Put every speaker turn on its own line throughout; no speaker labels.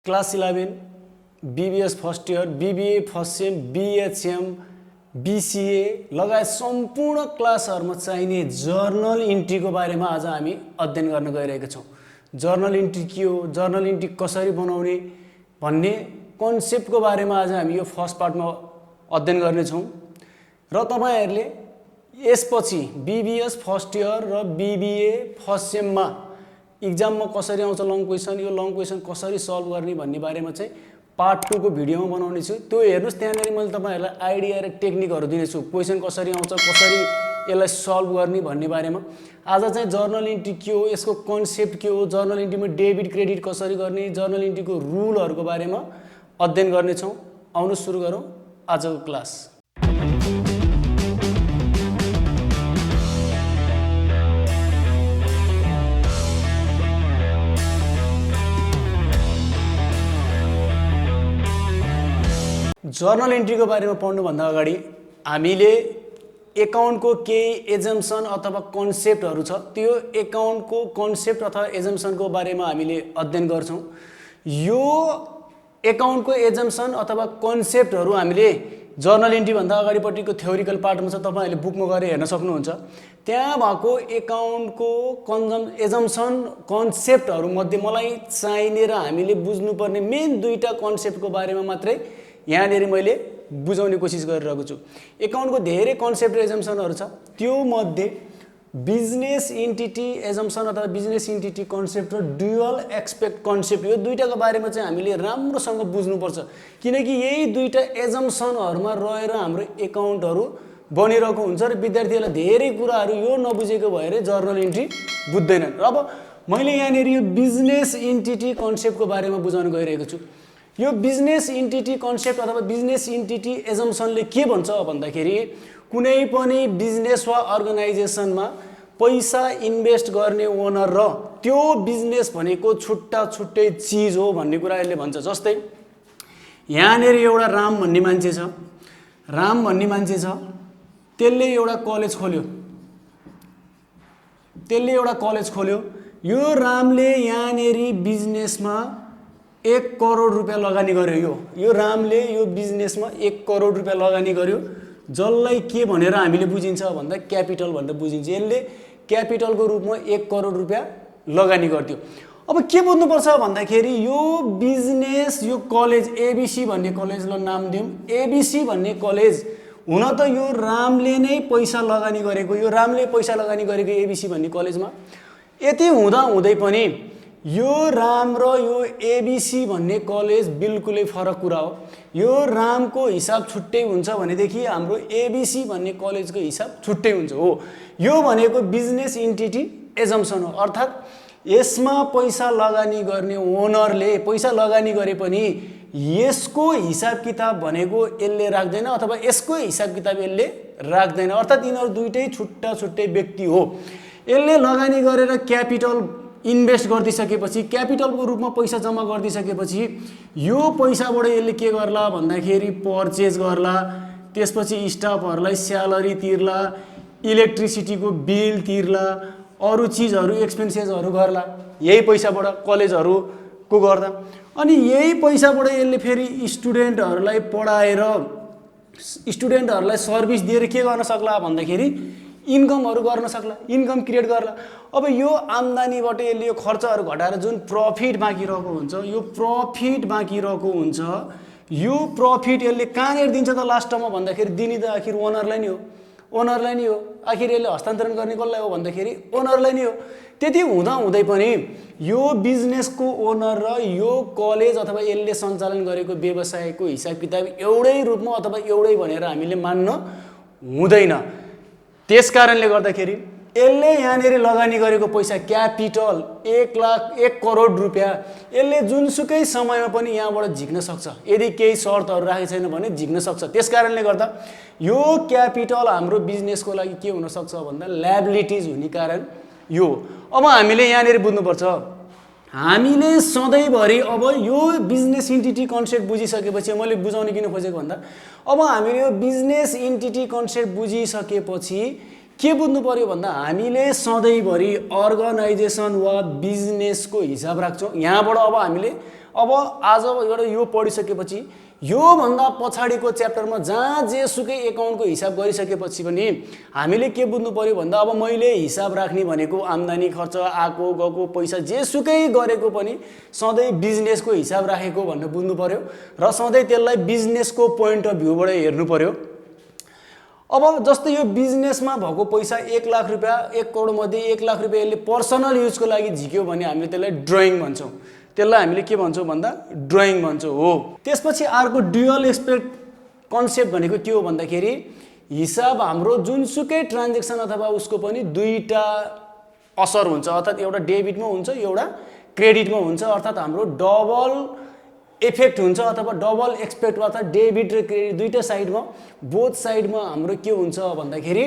Class 11 BBS first year BBA first sem BHM BCA लगायत सम्पूर्ण क्लासहरुमा चाहिने जर्नल इन्ट्रीको बारेमा आज हामी अध्ययन गर्न गइरहेका छौं। जर्नल इन्ट्री के हो, जर्नल इन्ट्री कसरी बनाउने भन्ने कन्सेप्टको बारेमा आज हामी यो फर्स्ट पार्टमा अध्ययन गर्ने छौं र तपाईहरुले यसपछि बीबीएस फर्स्ट इयर र बीबीए फर्स्ट सेममा एक्जाममा कसरी आउँछ लङ क्वेशन, यो लङ क्वेशन कसरी सल्भ गर्ने भन्ने बारेमा चाहिँ पार्ट 2 को भिडियोमा बनाउने छु। त्यो हेर्नुस्, त्यहाँनेरि मैले तपाईहरुलाई आइडिया र टेक्निकहरु दिने छु, क्वेशन कसरी आउँछ, कसरी यसलाई सल्भ गर्ने भन्ने बारेमा। आज चाहिँ जर्नल इन्ट्री के हो, यसको कन्सेप्ट के हो, जर्नल इन्ट्रीमा डेबिट क्रेडिट कसरी गर्ने, जर्नल इन्ट्रीको रुलहरुको बारेमा अध्ययन गर्ने छौं। आउनु सुरु गरौं आजको क्लास। जर्नल इन्ट्रीको बारेमा पढ्नु भन्दा अगाडि हामीले एकाउन्टको केही एजम्पसन अथवा कन्सेप्टहरु छ, त्यो एकाउन्टको कन्सेप्ट अथवा एजम्पसनको बारेमा हामीले अध्ययन गर्छौं। यो एकाउन्टको एजम्पसन अथवा कन्सेप्टहरु हामीले जर्नल इन्ट्री भन्दा अगाडिपट्टिको थ्योरिकल पार्टमा छ, तपाईहरुले बुकमा गएर हेर्न सक्नुहुन्छ। त्यहाँ भएको एकाउन्टको एजम्पसन कन्सेप्टहरु मध्ये मलाई चाहिने र हामीले बुझ्नुपर्ने मेन दुईटा कन्सेप्टको बारेमा मात्रै यहाँनेरि मैले बुझाउने कोसिस गरिरहेको छु। एकाउन्टको धेरै कन्सेप्ट र एजम्पसनहरु छ, त्यो मध्ये बिजनेस इन्टिटी एजम्पसन अथवा बिजनेस इन्टिटी कन्सेप्ट र ड्युअल एक्सपेक्ट कन्सेप्ट, यो दुईटाको बारेमा चाहिँ हामीले राम्रोसँग बुझ्नुपर्छ, किनकि यही दुईटा एजम्पसनहरुमा रहेर हाम्रो एकाउन्टहरु बनिरहेको हुन्छ र विद्यार्थीहरुलाई धेरै कुराहरु यो नबुझेको भएर जर्नल इन्ट्री बुझ्दैनन्। र अब मैले यहाँनेरि यो बिजनेस इन्टिटी कन्सेप्टको बारेमा बुझाउन गइरहेको छु। यो बिजनेस इन्टिटी कन्सेप्ट अथवा बिजनेस इन्टिटी एजम्पसनले के भन्छ भन्दाखेरि कुनै पनि बिजनेस वा अर्गनाइजेसनमा पैसा इन्भेस्ट गर्ने ओनर र त्यो बिजनेस भनेको छुट्टा छुट्टै चीज हो भन्ने कुरा यसले भन्छ। जस्तै यहाँनेरि एउटा राम भन्ने मान्छे छ, त्यसले एउटा कलेज खोल्यो। यो रामले यहाँनेरि बिजनेसमा 1 करोड रुपैयाँ लगानी गर्यो। यो रामले यो बिजनेसमा 1 करोड रुपैयाँ लगानी गर्यो, जसलाई के भनेर हामीले बुझिन्छ भन्दा क्यापिटल भनेर बुझिन्छ। यसले क्यापिटलको रूपमा 1 करोड रुपैयाँ लगानी गर्यो। अब के बुझ्नुपर्छ भन्दाखेरि यो बिजनेस, यो कलेज एबीसी भन्ने कलेजलाई नाम दिउँ, एबीसी भन्ने कलेज हुन त यो रामले नै पैसा लगानी गरेको, यो रामले पैसा लगानी गरेको एबीसी भन्ने कलेजमा। यति हुँदा हुँदै पनि यो राम र यो एबीसी भन्ने कलेज बिल्कुलै फरक कुरा हो। यो रामको हिसाब छुट्टै हुन्छ भनेदेखि हाम्रो एबीसी भन्ने कलेजको हिसाब छुट्टै हुन्छ। हो, यो भनेको बिजनेस इन्टिटी एजम्पसन हो, अर्थात यसमा पैसा लगानी गर्ने ओनरले पैसा लगानी गरे पनि यसको हिसाब किताब भनेको यसले राख्दैन अथवा यसको हिसाब किताब यसले राख्दैन, अर्थात यिनीहरु दुईटै छुट्टा छुट्टै व्यक्ति हो। यसले लगानी गरेर क्यापिटल इन्भेस्ट गरिसकेपछि, क्यापिटलको रूपमा पैसा जम्मा गरिसकेपछि यो पैसाबाट यसले के गर्ला भन्दाखेरि पर्चेज गर्ला, त्यसपछि स्टाफहरुलाई स्यालेरी तिर्ला, इलेक्ट्रिसिटीको बिल तिर्ला, अरु चीजहरु एक्सपेन्सेसहरु गर्ला यही पैसाबाट कलेजहरुको गर्दा। अनि यही पैसाबाट यसले फेरि स्टुडेन्टहरुलाई पढाएर स्टुडेन्टहरुलाई सर्भिस दिएर के गर्न सक्ला भन्दाखेरि इन्कमहरु गर्न सक्ला, इन्कम क्रिएट गर्ला। अब यो आम्दानीबाट यसले यो खर्चहरु घटाएर जुन प्रफिट बाँकी रहेको हुन्छ, यो प्रफिट बाँकी रहेको हुन्छ, यो प्रफिट यसले कहाँनेर दिन्छ त लास्टमा भन्दाखेरि दिने त आखिर ओनरलाई नै हो। आखिर यसले हस्तान्तरण गर्ने कसलाई हो भन्दाखेरि ओनरलाई नै हो। त्यति हुँदा हुँदै पनि यो बिजनेसको ओनर र यो कलेज अथवा यसले सञ्चालन गरेको व्यवसायको हिसाब किताब एउटै रूपमा अथवा एउटै भनेर हामीले मान्न हुँदैन। त्यसकारणले गर्दाखेरि यसले यहाँनेरि लगानी गरेको पैसा क्यापिटल 1 करोड रुपैयाँ यसले जुनसुकै समयमा पनि यहाँबाट झिक्न सक्छ, यदि केही शर्तहरु राखेको छैन भने झिक्न सक्छ। त्यसकारणले गर्दा यो क्यापिटल हाम्रो बिजनेसको लागि के हुन सक्छ भन्दा लायबिलिटिज हुने कारण यो। अब हामीले यहाँनेरि बुझ्नुपर्छ, हामीले सधैँभरि अब यो बिजनेस इन्टिटी कन्सेप्ट बुझिसकेपछि मैले बुझाउन किन खोजेको भन्दा अब हामीले यो बिजनेस इन्टिटी कन्सेप्ट बुझिसकेपछि के बुझ्नु पर्यो भन्दा हामीले सधैँभरि अर्गनाइजेसन वा बिजनेसको हिसाब राख्छौं। यहाँबाट अब हामीले अब आज एउटा यो पढिसकेपछि यो भन्दा पछाडीको च्याप्टरमा जहाँ जेसुकै एकाउन्टको हिसाब गरिसकेपछि पनि हामीले के बुझ्नु पर्यो भन्दा अब मैले हिसाब राख्ने भनेको आम्दानी खर्च आएको गएको पैसा जेसुकै गरेको पनि सधैँ बिजनेसको हिसाब राखेको भनेर बुझ्नु पर्यो र सधैँ त्यसलाई बिजनेसको पोइन्ट अफ भ्यूबाट हेर्नु पर्यो। अब जस्तै यो बिजनेसमा भएको पैसा 1 लाख रुपैयाँ 1 करोड मध्ये 1 लाख रुपैयाँ यसले पर्सनल युजको लागि झिक्यो भने हामीले त्यसलाई ड्रइङ भन्छौँ। त्यसलाई हामीले के भन्छौँ भन्दा ड्रइङ भन्छौँ हो। त्यसपछि अर्को ड्युअल एक्सपेक्ट कन्सेप्ट भनेको के हो भन्दाखेरि हिसाब हाम्रो जुनसुकै ट्रान्जेक्सन अथवा उसको पनि दुईटा असर हुन्छ, अर्थात् एउटा डेबिटमा हुन्छ एउटा क्रेडिटमा हुन्छ, अर्थात् हाम्रो डबल इफेक्ट हुन्छ अथवा डबल एक्सपेक्ट अर्थात् डेबिट र क्रेडिट दुईटा साइडमा बोथ साइडमा हाम्रो के हुन्छ भन्दाखेरि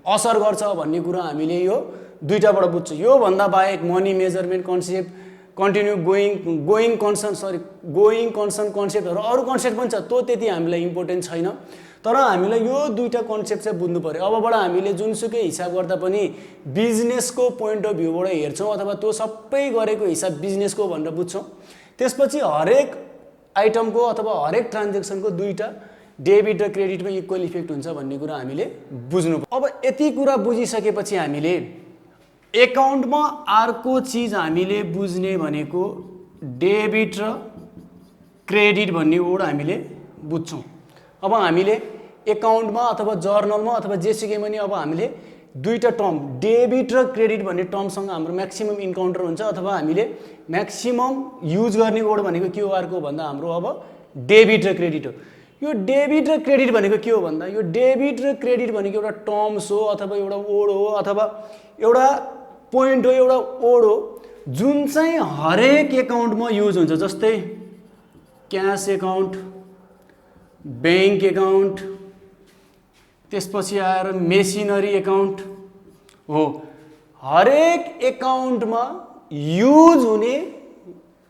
असर गर्छ भन्ने कुरा हामीले यो दुईटाबाट बुझ्छौँ। यो भन्दा बाहेक money measurement concept continue going concern कन्सेप्टहरू अरू कन्सेप्ट पनि छ, त्यो त्यति हामीलाई इम्पोर्टेन्ट छैन, तर हामीलाई यो दुईटा कन्सेप्ट चाहिँ बुझ्नु पर्यो। अबबाट हामीले जुनसुकै हिसाब गर्दा पनि बिजनेसको पोइन्ट अफ भ्यूबाट हेर्छौँ अथवा त्यो सबै गरेको हिसाब बिजनेसको भनेर बुझ्छौँ। त्यसपछि हरेक आइटमको अथवा हरेक ट्रान्जेक्सनको दुईटा डेबिट र क्रेडिटमा इक्वल इफेक्ट हुन्छ भन्ने कुरा हामीले बुझ्नु पर्यो। अब यति कुरा बुझिसकेपछि हामीले एकाउन्टमा अर्को चिज हामीले बुझ्ने भनेको डेबिट र क्रेडिट भन्ने वर्ड हामीले बुझ्छौँ। अब हामीले एकाउन्टमा अथवा जर्नलमा अथवा जेसुकैमा नि अब हामीले दुईटा टर्म डेबिट र क्रेडिट भन्ने टर्मसँग हाम्रो म्याक्सिमम इन्काउन्टर हुन्छ अथवा हामीले म्याक्सिमम युज गर्ने वर्ड भनेको के हो अर्को भन्दा हाम्रो अब डेबिट र क्रेडिट हो। यो डेबिट र क्रेडिट भनेको के हो भन्दा यो डेबिट र क्रेडिट भनेको एउटा टर्म्स हो अथवा एउटा वर्ड हो अथवा एउटा पोइन्ट हो, एउटा वर्ड हो जुन चाहिँ हरेक एकाउन्टमा युज हुन्छ। जस्तै क्यास एकाउन्ट, ब्याङ्क एकाउन्ट, त्यसपछि आएर मेसिनरी एकाउन्ट हो। हरेक एकाउन्टमा युज हुने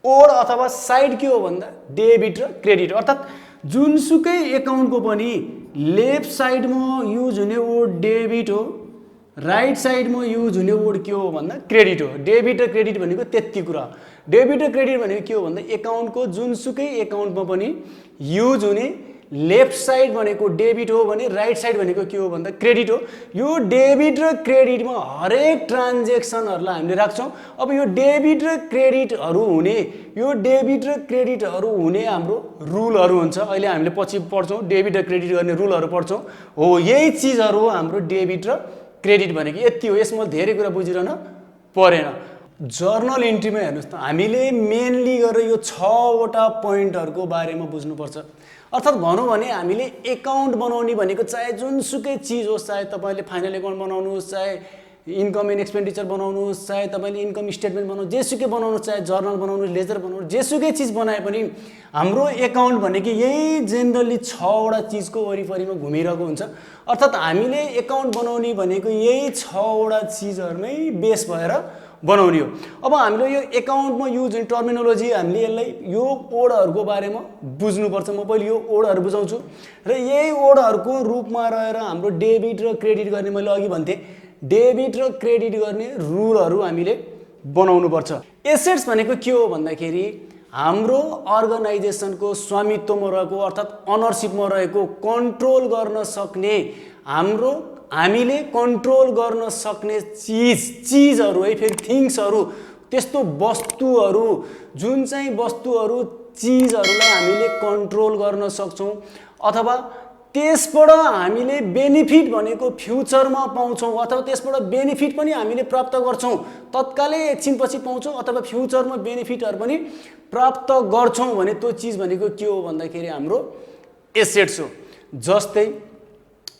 वर्ड अथवा साइड के हो भन्दा डेबिट र क्रेडिट, अर्थात् जुनसुकै एकाउन्टको पनि लेफ्ट साइडमा युज हुने वर्ड डेबिट हो, राइट साइडमा युज हुने वर्ड के हो भन्दा क्रेडिट हो। डेबिट र क्रेडिट भनेको त्यति कुरा हो। डेबिट र क्रेडिट भनेको के हो भन्दा एकाउन्टको जुनसुकै एकाउन्टमा पनि युज हुने लेफ्ट साइड भनेको डेबिट हो भने राइट साइड भनेको के हो भन्दा क्रेडिट हो। यो डेबिट र क्रेडिटमा हरेक ट्रान्जेक्सनहरूलाई हामीले राख्छौँ। अब यो डेबिट र क्रेडिटहरू हुने हाम्रो रुलहरू हुन्छ। अहिले हामीले पछि पढ्छौँ डेबिट र क्रेडिट गर्ने रुलहरू पढ्छौँ हो। यही चिजहरू हो हाम्रो डेबिट र क्रेडिट भनेको, यति हो। यसमा धेरै कुरा बुझिरहन परेन। जर्नल इन्ट्रीमा हेर्नुहोस् त हामीले मेनली गरेर यो 6वटा पोइन्टहरूको बारेमा बुझ्नुपर्छ। अर्थात् भनौँ भने हामीले एकाउन्ट बनाउने भनेको चाहे जुनसुकै चिज होस्, चाहे तपाईँले फाइनल एकाउन्ट बनाउनुहोस्, चाहे इन्कम एन्ड एक्सपेन्डिचर बनाउनुहोस्, चाहे तपाईँले इन्कम स्टेटमेन्ट बनाउनुहोस्, जेसुकै बनाउनुहोस्, चाहे जर्नल बनाउनुहोस्, लेजर बनाउनुहोस्, जेसुकै चिज बनाए पनि हाम्रो एकाउन्ट भनेको यही जेनरली 6वटा चिजको वरिपरिमा घुमिरहेको हुन्छ। अर्थात् हामीले एकाउन्ट बनाउने भनेको यही 6वटा चिजहरूमै बेस भएर बनाउने हो। अब हामीले यो एकाउन्टमा युज हुने टर्मिनोलोजी हामीले यसलाई यो वर्डहरूको बारेमा बुझ्नुपर्छ। म पहिले यो वर्डहरू बुझाउँछु र यही वर्डहरूको रूपमा रहेर हाम्रो डेबिट र क्रेडिट गर्ने, मैले अघि भन्थेँ डेबिट र क्रेडिट गर्ने रुलहरू हामीले बनाउनुपर्छ। एसेट्स भनेको के हो भन्दाखेरि हाम्रो अर्गनाइजेसनको स्वामित्वमा रहेको अर्थात् अनरसिपमा रहेको कन्ट्रोल गर्न सक्ने हामीले कन्ट्रोल गर्न सक्ने चिजहरू है, फेरि थिङ्सहरू, त्यस्तो वस्तुहरू जुन चाहिँ वस्तुहरू चिजहरूलाई हामीले कन्ट्रोल गर्न सक्छौँ अथवा त्यसबाट हामीले बेनिफिट भनेको फ्युचरमा पाउँछौँ अथवा त्यसबाट बेनिफिट पनि हामीले प्राप्त गर्छौँ, तत्कालै एकछिनपछि पाउँछौँ अथवा फ्युचरमा बेनिफिटहरू पनि प्राप्त गर्छौँ भने त्यो चिज भनेको के हो भन्दाखेरि हाम्रो एसेट्स हो। जस्तै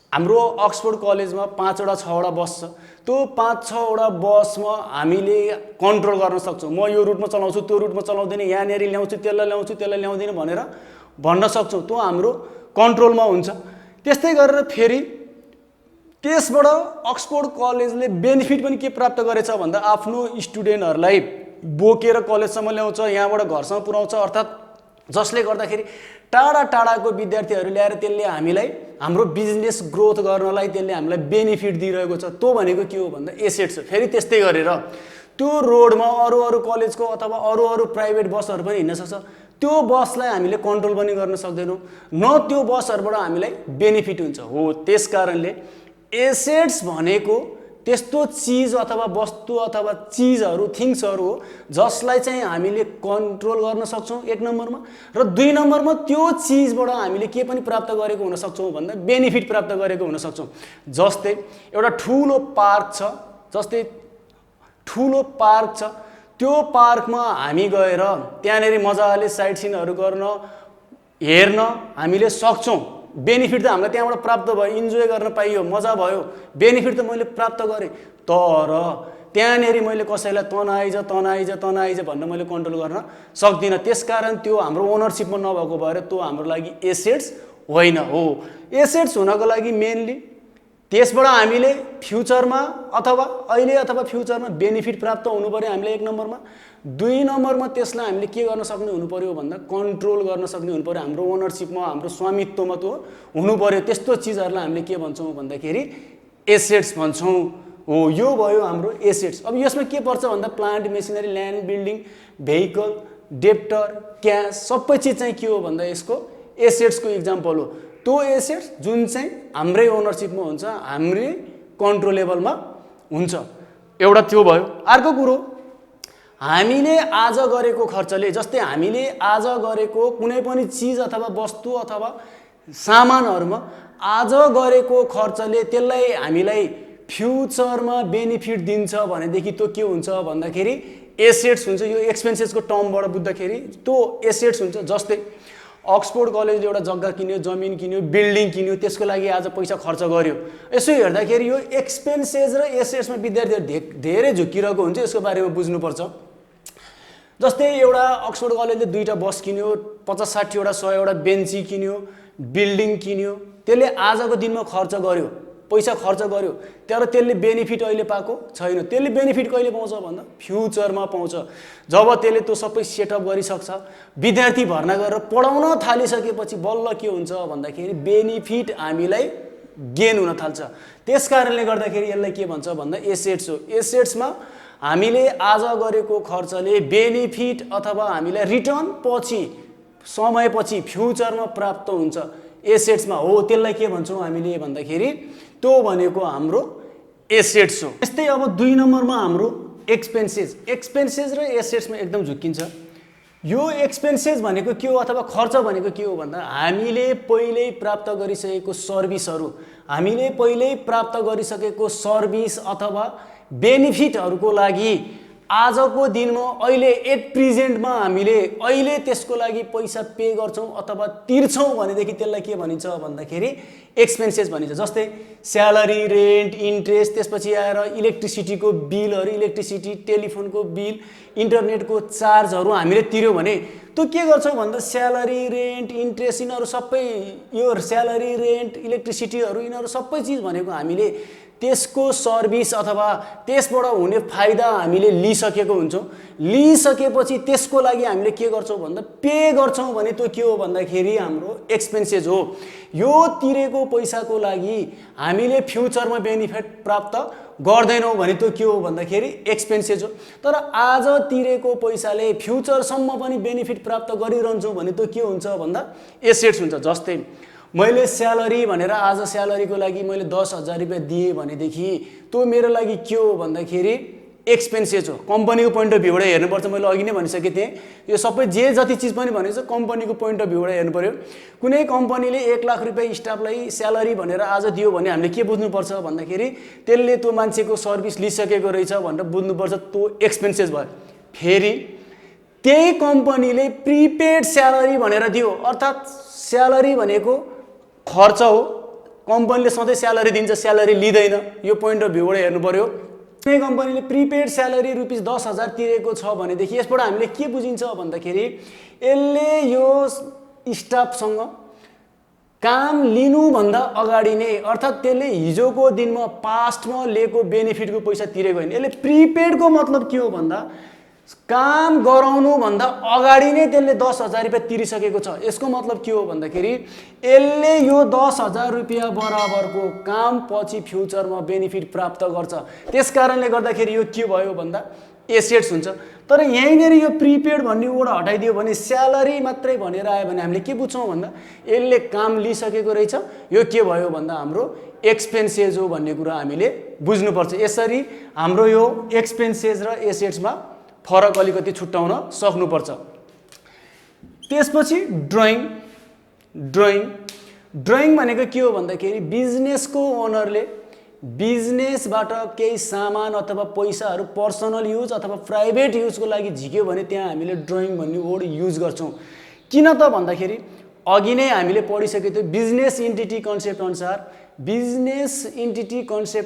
हाम्रो अक्सफोर्ड कलेजमा 5वटा 6वटा बस छ। त्यो 5-6वटा बसमा हामीले कन्ट्रोल गर्न सक्छौँ। म यो रुटमा चलाउँछु, त्यो रुटमा चलाउँदैन, यहाँनिर ल्याउँछु, त्यसलाई ल्याउँदिनँ भनेर भन्न सक्छौँ। त्यो हाम्रो कन्ट्रोलमा हुन्छ। त्यस्तै गरेर फेरि त्यसबाट अक्सफोर्ड कलेजले बेनिफिट पनि के प्राप्त गरेछ भन्दा आफ्नो स्टुडेन्टहरूलाई बोकेर कलेजसम्म ल्याउँछ, यहाँबाट घरसम्म पुर्याउँछ, अर्थात् जसले गर्दाखेरि टाढा टाढाको विद्यार्थीहरू ल्याएर त्यसले हामीलाई हाम्रो बिजनेस ग्रोथ गर्नलाई त्यसले हामीलाई बेनिफिट दिइरहेको छ। त्यो भनेको के हो भन्दा एसेट्स हो। फेरि त्यस्तै गरेर त्यो रोडमा अरू कलेजको अथवा अरू प्राइभेट बसहरू पनि हिँड्न सक्छ। त्यो बसलाई हामीले कन्ट्रोल पनि गर्न सक्दैनौँ, न त्यो बसहरूबाट हामीलाई बेनिफिट हुन्छ। हो त्यस कारणले एसेट्स भनेको त्यस्तो चिज अथवा वस्तु अथवा चिजहरू थिङ्सहरू हो जसलाई चाहिँ हामीले कन्ट्रोल गर्न सक्छौँ 1 नम्बरमा, र 2 नम्बरमा त्यो चिजबाट हामीले के पनि प्राप्त गरेको हुन सक्छौँ भन्दा बेनिफिट प्राप्त गरेको हुन सक्छौँ। जस्तै एउटा ठुलो पार्क छ, त्यो पार्कमा हामी गएर त्यहाँनेरि मजाले साइट सिनहरू गर्न हेर्न हामीले सक्छौँ। बेनिफिट त हामीलाई त्यहाँबाट प्राप्त भयो, इन्जोय गर्न पाइयो, मजा भयो, बेनिफिट त मैले प्राप्त गरेँ। तर त्यहाँनेरि मैले कसैलाई तनाइज भन्न मैले कन्ट्रोल गर्न सक्दिनँ। त्यसकारण त्यो हाम्रो ओनरसिपमा नभएको भएर त्यो हाम्रो लागि एसेट्स होइन। हो एसेट्स हुनको लागि मेनली त्यसबाट हामीले फ्युचरमा अथवा अहिले अथवा फ्युचरमा बेनिफिट प्राप्त हुनु पर्यो हामीले 1 नम्बरमा। 2 नम्बरमा त्यसलाई हामीले के गर्न सक्ने हुनु पर्यो भन्दा कन्ट्रोल गर्न सक्ने हुनु पर्यो, हाम्रो ओनरसिपमा हाम्रो स्वामित्वमा त्यो हुनु पर्यो। त्यस्तो चिजहरूलाई हामीले के भन्छौँ भन्दाखेरि एसेट्स भन्छौँ। हो यो भयो हाम्रो एसेट्स। अब यसमा के पर्छ भन्दा plant machinery land building vehicle debtor cash सबै चिज चाहिँ के हो भन्दा यसको एसेट्सको इक्जाम्पल हो। त्यो एसेट्स जुन चाहिँ हाम्रै ओनरसिपमा हुन्छ, हाम्रै कन्ट्रोलेबलमा हुन्छ। एउटा त्यो भयो। अर्को कुरो हामीले आज गरेको खर्चले, जस्तै हामीले आज गरेको कुनै पनि चिज अथवा वस्तु अथवा सामानहरूमा आज गरेको खर्चले त्यसलाई हामीलाई फ्युचरमा बेनिफिट दिन्छ भनेदेखि त्यो के हुन्छ भन्दाखेरि एसेट्स हुन्छ। यो एक्सपेन्सेसको टर्मबाट बुझ्दाखेरि त्यो एसेट्स हुन्छ। जस्तै अक्सफोर्ड कलेजले एउटा जग्गा किन्यो, जमिन किन्यो, बिल्डिङ किन्यो, त्यसको लागि आज पैसा खर्च गर्यो। यसो हेर्दाखेरि यो एक्सपेन्सेस र एसेट्समा विद्यार्थीहरू धेरै झुक्किरहेको हुन्छ, यसको बारेमा बुझ्नुपर्छ। जस्तै एउटा अक्सफोर्ड कलेजले 2टा बस किन्यो, 50-60 वटा 100 वटा बेन्ची किन्यो, बिल्डिङ किन्यो, त्यसले आजको दिनमा खर्च गर्यो, पैसा खर्च गर्यो, तर त्यसले बेनिफिट अहिले पाएको छैन। त्यसले बेनिफिट कहिले पाउँछ भन्दा फ्युचरमा पाउँछ। जब त्यसले त्यो सबै सेटअप गरिसक्छ, विद्यार्थी भर्ना गरेर पढाउन थालिसकेपछि बल्ल के हुन्छ भन्दाखेरि बेनिफिट हामीलाई गेन हुन थाल्छ। त्यस कारणले गर्दाखेरि यसलाई के भन्छ भन्दा एसेट्स हो। एसेट्समा हामीले आज गरेको खर्चले बेनिफिट अथवा हामीलाई रिटर्न पछि समयपछि फ्युचरमा प्राप्त हुन्छ एसेट्समा। हो त्यसलाई के भन्छौँ हामीले भन्दाखेरि त्यो भनेको हाम्रो एसेट्स हो। यस्तै अब 2 नम्बरमा हाम्रो एक्सपेन्सेस र एसेट्समा एकदम झुक्किन्छ। यो एक्सपेन्सेस भनेको के हो अथवा खर्च भनेको के हो भन्दा हामीले पहिल्यै प्राप्त गरिसकेको सर्भिसहरू, हामीले पहिल्यै प्राप्त गरिसकेको सर्भिस अथवा बेनिफिटहरूको लागि आजको दिनमा अहिले एट प्रेजेन्टमा हामीले अहिले त्यसको लागि पैसा पे गर्छौँ अथवा तिर्छौँ भनेदेखि त्यसलाई के भनिन्छ भन्दाखेरि एक्सपेन्सेस भनिन्छ। जस्तै स्यालेरी, रेन्ट, इन्ट्रेस्ट, त्यसपछि आएर इलेक्ट्रिसिटीको बिलहरू, इलेक्ट्रिसिटी, टेलिफोनको बिल, इन्टरनेटको चार्जहरू हामीले तिर्यौँ भने त्यो के गर्छौँ भन्दा स्यालेरी, रेन्ट, इन्ट्रेस्ट यिनीहरू सबै, यो स्यालेरी, रेन्ट, इलेक्ट्रिसिटीहरू यिनीहरू सबै चिज भनेको हामीले त्यसको सर्भिस अथवा त्यसबाट हुने फाइदा हामीले लिइसकेको हुन्छौँ। लिइसकेपछि त्यसको लागि हामीले के गर्छौँ भन्दा पे गर्छौँ भने त्यो के हो भन्दाखेरि हाम्रो एक्सपेन्सेस हो। यो तिरेको पैसाको लागि हामीले फ्युचरमा बेनिफिट प्राप्त गर्दैनौँ भने त्यो के हो भन्दाखेरि एक्सपेन्सेस हो। तर आज तिरेको पैसाले फ्युचरसम्म पनि बेनिफिट प्राप्त गरिरहन्छौँ भने त्यो के हुन्छ भन्दा एसेट्स हुन्छ। जस्तै मैले स्यालेरी भनेर आज स्यालेरीको लागि मैले 10,000 रुपियाँ दिएँ भनेदेखि त्यो मेरो लागि के हो भन्दाखेरि एक्सपेन्सेस हो। कम्पनीको पोइन्ट अफ भ्यूबाट हेर्नुपर्छ। मैले अघि नै भनिसकेको थिएँ, यो सबै जति चिज पनि भनेको छ कम्पनीको पोइन्ट अफ भ्यूबाट हेर्नु पर्यो। कुनै कम्पनीले 1 लाख रुपियाँ स्टाफलाई स्यालेरी भनेर आज दियो भने हामीले के बुझ्नुपर्छ भन्दाखेरि त्यसले त्यो मान्छेको सर्भिस लिइसकेको रहेछ भनेर बुझ्नुपर्छ, त्यो एक्सपेन्सेस भयो। फेरि त्यही कम्पनीले प्रिपेड स्यालेरी भनेर दियो, अर्थात् स्यालेरी भनेको खर्च हो, कम्पनीले सधैँ स्यालेरी दिन्छ, स्यालेरी लिँदैन, यो पोइन्ट अफ भ्यूबाट हेर्नु पर्यो। कुनै कम्पनीले प्रिपेड स्यालेरी रुपिस 10,000 तिरेको छ भनेदेखि यसबाट हामीले के बुझिन्छ भन्दाखेरि यसले यो स्टाफसँग काम लिनुभन्दा अगाडि नै, अर्थात् त्यसले हिजोको दिनमा पास्टमा लिएको बेनिफिटको पैसा तिरेको होइन। यसले प्रिपेडको मतलब के हो भन्दा काम गराउनु भन्दा अगाडि नै त्यसले 10,000 रुपियाँ तिरिसकेको छ। यसको मतलब के हो भन्दाखेरि यसले यो 10,000 रुपियाँ बराबरको काम पछि फ्युचरमा बेनिफिट प्राप्त गर्छ। त्यस कारणले गर्दाखेरि यो के भयो भन्दा एसेट्स हुन्छ। तर यहीँनिर यो प्रिपेड भन्ने वर्ड हटाइदियो भने स्यालेरी मात्रै भनेर आयो भने हामीले के बुझ्छौँ भन्दा यसले काम लिइसकेको रहेछ, यो के भयो भन्दा हाम्रो एक्सपेन्सेस हो भन्ने कुरा हामीले बुझ्नुपर्छ। यसरी हाम्रो यो एक्सपेन्सेस र एसेट्समा फरक अलिकति छुट्याउन सक्नुपर्छ। त्यसपछि ड्रइङ भनेको के हो भन्दाखेरि बिजनेसको ओनरले बिजनेसबाट केही सामान अथवा पैसाहरू पर्सनल युज अथवा प्राइभेट युजको लागि झिक्यो भने त्यहाँ हामीले ड्रइङ भन्ने वर्ड युज गर्छौँ। किन त भन्दाखेरि अघि नै हामीले पढिसकेको थियो बिजनेस इन्टिटी कन्सेप्ट